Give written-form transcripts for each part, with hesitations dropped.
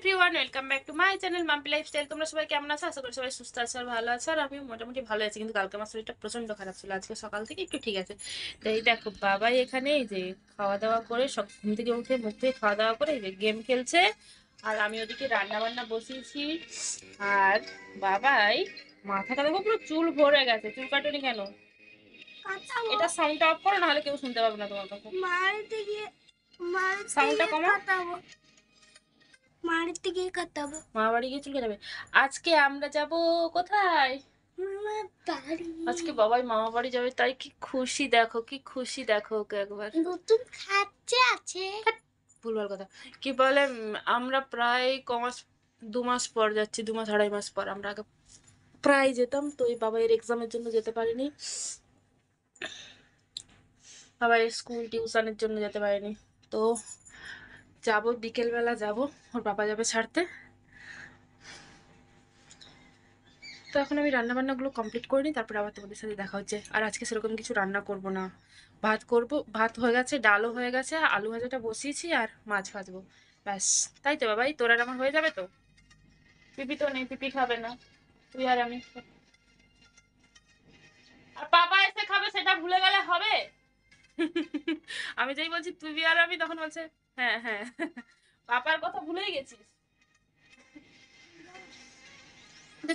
Everyone, welcome back to my channel Mampi lifestyle. তোমরা সবাই কেমন আছো? আশা করি সবাই সুস্থ আছো আর ভালো আছো। আর আমি মোটামুটি ভালো আছি, কিন্তু কালকে আমার শরীরটা প্রচন্ড খারাপ ছিল। আজকে সকাল থেকে একটু ঠিক আছে। তো এই দেখো বাবাই এখানে এই যে খাওয়া দাওয়া করে, সব ঘুম থেকে উঠে মুখ থেকে খাওয়া দাওয়া করে এই যে গেম খেলছে, আর আমি ওদিকে রান্না বান্না বসিয়েছি। আর বাবাই মাথাটা দেখো পুরো চুল ভরে গেছে। চুল কাটুনি কেন? এটা সাউন্ডটা অফ করো, নাহলে কেউ শুনতে পাবে না তোমার কথা। সাউন্ডটা কমাও। মারতে গিয়ে কাটাবো। মা বাড়ি গিয়ে চলে যাবে। আজকে আমরা যাব কোথায়? আজকে বাবাই মামা বাড়ি যাবে, তাই কি খুশি দেখো, কি খুশি দেখো ওকে একবার। নতুন খাচ্ছে আছে। ভুলবার কথা। কি বলে আমরা প্রায় কমাস 2 মাস পর যাচ্ছি, 2 মাস 2.5 মাস পর। আমরা আগে প্রায় যেতাম, তো এই বাবাইয়ের এক্সামের জন্য যেতে পারিনি, বাবাইয়ের স্কুল টিউশনের জন্য যেতে পারিনি। তো যাব, বিকেলবেলা যাব, ওর বাবা যাবে ছাড়তে। তো এখন আমি রান্না বান্নাগুলো কমপ্লিট করে নিই, তারপর আবার তোমাদের সাথে দেখা হচ্ছে। আর আজকে সেরকম কিছু রান্না করব না, ভাত করব। ভাত হয়ে গেছে, ডালও হয়ে গেছে, আলু ভাজাটা বসিয়েছি, আর মাছ ভাজবো, ব্যাস। তাই তো বাবাই, তোর আর আমার হয়ে যাবে তো। পিপি তো নেই, পিপি খাবে না, তুই আর আমি। আর পাপা এসে খাবে, সেটা ভুলে গেলে হবে? আমি যেই বলছি তুই আর আমি, তখন বলছে হ্যাঁ হ্যাঁ, পাপার কথা ভুলেই গেছিস।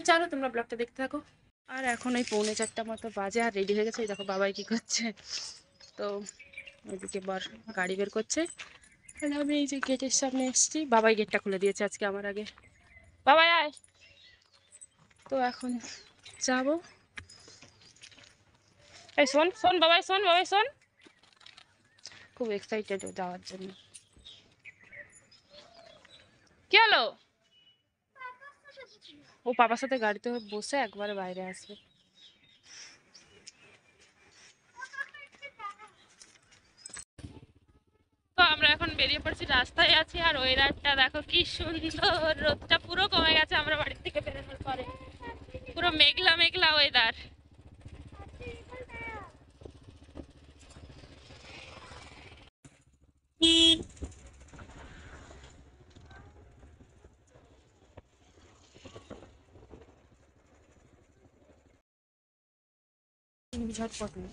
চলো তোমরা ব্লগটা দেখতে থাকো। আর এখন ওই 3:45 মতো বাজে, আর রেডি হয়ে গেছে। দেখো বাবাই কি করছে। তো ওইদিকে বর গাড়ি বের করছে, আর আমি এই যে গেটের সামনে এসেছি। বাবাই গেটটা খুলে দিয়েছে আজকে আমার আগে। বাবাই আয়। তো এখন যাবো। এই শোন শোন বাবাই, শোন বাবাই শোন। খুব এক্সাইটেড যাওয়ার জন্য। কি হলো? ও পাপার সাথে গাড়িতে বসে একবারে বাইরে আসবে। তো আমরা এখন বেরিয়ে পড়ছি, রাস্তায় আছি। আর ওয়েদারটা দেখো কি সুন্দর, রোদটা পুরো কমে গেছে আমরা বাড়ি থেকে বেরোনোর পরে। পুরো মেঘলা মেঘলা ওয়েদার। ঝটপট নে।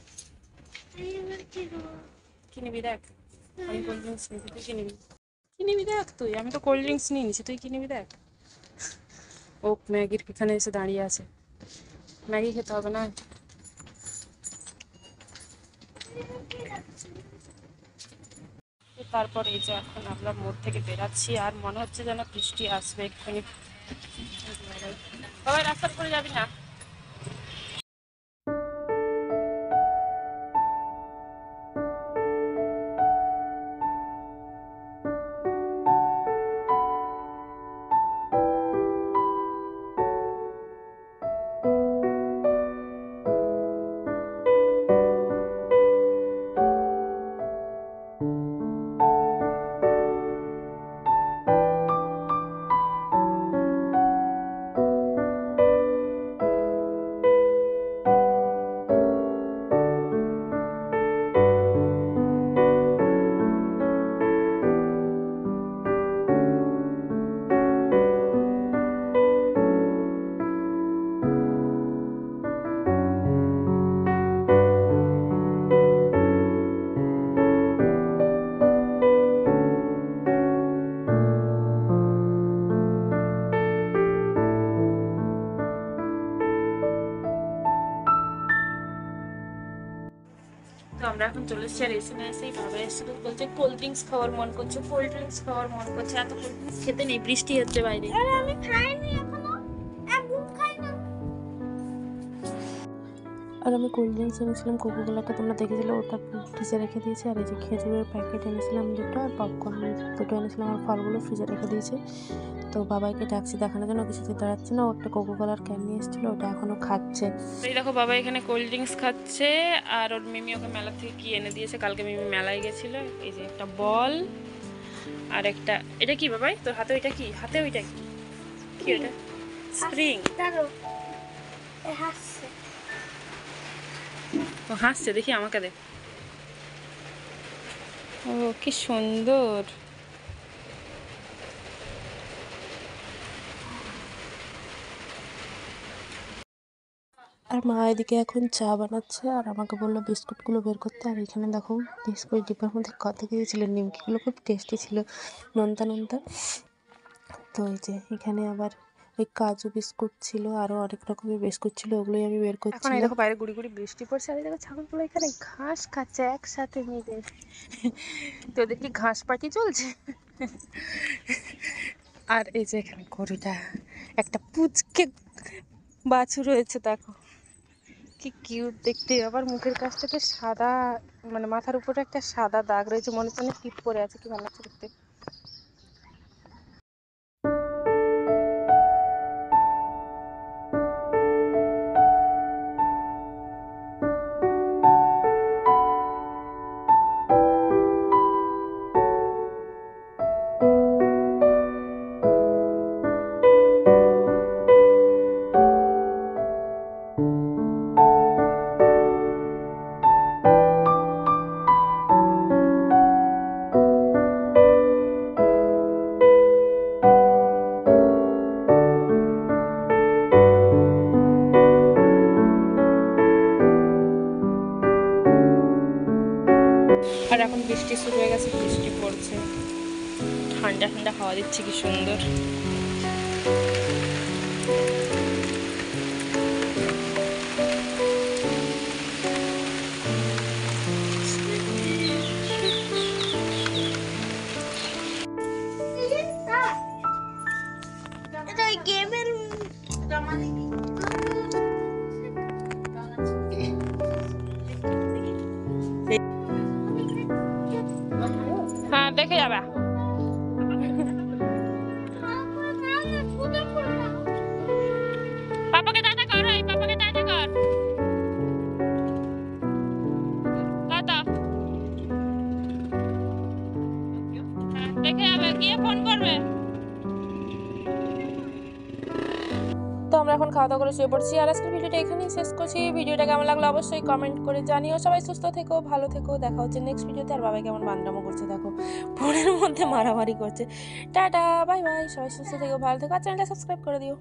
কি নিবি দেখ? আমি কোল্ড ড্রিঙ্কস নিবি, তুই কি নিবি? কি নিবি দেখ তুই? আমি তো কোল্ড ড্রিঙ্কস নিয়ে নিছি, তুই কি নিবি দেখ। ও ম্যাগির এখানে এসে দাঁড়িয়ে আছে, ম্যাগি খেতে হবে না? তারপর এই যে এখন আমরা মোড় থেকে বেরাচ্ছি, আর মনে হচ্ছে যেন বৃষ্টি আসবে এক্ষুনি। বাবা রাস্তার করে যাবি না। তো আমরা এখন চলে এসেছি, আর এসে না এসেই ভাবে এসে বলছে কোল্ড ড্রিঙ্কস খাওয়ার মন করছে, কোল্ড ড্রিঙ্কস খাওয়ার মন করছে। এত কোল্ড ড্রিঙ্কস খেতে নেই, বৃষ্টি হচ্ছে বাইরে। আমি খাইনি এখনো, একদম খাই না। আর আমি কোল্ড ড্রিঙ্কস এনেছিলাম, কোকোকোলাটা তোমরা দেখেছিলে, ওটা ফ্রিজে রেখে দিয়েছি। আর এই যে খেজুরের প্যাকেট এনেছিলাম 2টো, আর পপকর্ন 2টো এনেছিলাম, আর ফলগুলো ফ্রিজে রেখে দিয়েছি। তো বাবাইকে ট্যাক্সি দেখানোর জন্য কিছুতে দাঁড়াচ্ছে না, ওটা কোকোকোলার ক্যান নিয়ে এসেছিলো, ওটা এখনো খাচ্ছে। এই দেখো বাবা এখানে কোল্ড ড্রিঙ্কস খাচ্ছে, আর ওর মিমি ওকে মেলা থেকে কি এনে দিয়েছে। কালকে মিমি মেলায় গেছিল। এই যে একটা বল, আর একটা, এটা কি বাবাই তোর হাতে? ওইটা কি হাতে? ওইটা কি কি ওটা? স্প্রিং। দাঁড়ো, হাসছে। ও হাসছে, দেখি আমাকে দেখ। ও কি সুন্দর। আর মা এদিকে এখন চা বানাচ্ছে আর আমাকে বললো বিস্কুটগুলো বের করতে। আর এখানে দেখো বিস্কুট ডিব্বার মধ্যে কত কিছু ছিল, নিমকিগুলো খুব টেস্টি ছিল, নোনতা নোনতা। তো এই যে এখানে আবার ওই কাজু বিস্কুট ছিল, আরও অনেক রকমের বিস্কুট ছিল, ওগুলোই আমি বের এখন এই করছিলাম। দেখো বাইরে গুড়ি গুড়ি বৃষ্টি পড়ছে, আর এই দেখো ছাগলগুলো এখানে ঘাস খাচ্ছে একসাথে মিলে। তো ওদের কি ঘাস পাটি চলছে। আর এই যে এখানে গরুটা, একটা পুচকে বাছুর রয়েছে, দেখো কি কিউট দেখতে। আবার মুখের কাছটাতে সাদা, মানে মাথার উপরে একটা সাদা দাগ রয়েছে, মনে হচ্ছে অনেক টিপ পরে আছে, কি ভালো লাগছে দেখতে। আর এখন বৃষ্টি শুরু হয়ে গেছে, বৃষ্টি পড়ছে, ঠান্ডা ঠান্ডা হাওয়া দিচ্ছে, কি সুন্দর। এটা গেমের হ্যাঁ দেখে যাবে। পাপাকে টাটা কর, এই পাপাকে টাটা কর, টাটা। হ্যাঁ দেখে যাবে, গিয়ে ফোন করবে। তো আমরা এখন খাওয়া দাওয়া করে শুয়ে পড়ছি, আর আজকের ভিডিওটা এখানেই শেষ করছি। ভিডিওটা কেমন লাগলো অবশ্যই কমেন্ট করে জানিও। সবাই সুস্থ থেকো, ভালো থেকো, দেখা হচ্ছে নেক্সট ভিডিওতে। আর বাবাই কেমন বান্দরামো করছে দেখো, ফোনের মধ্যে মারামারি করছে। টাটা, বাই বাই, সবাই সুস্থ থেকো, ভালো থেকো, আর চ্যানেলটা সাবস্ক্রাইব করে দিও।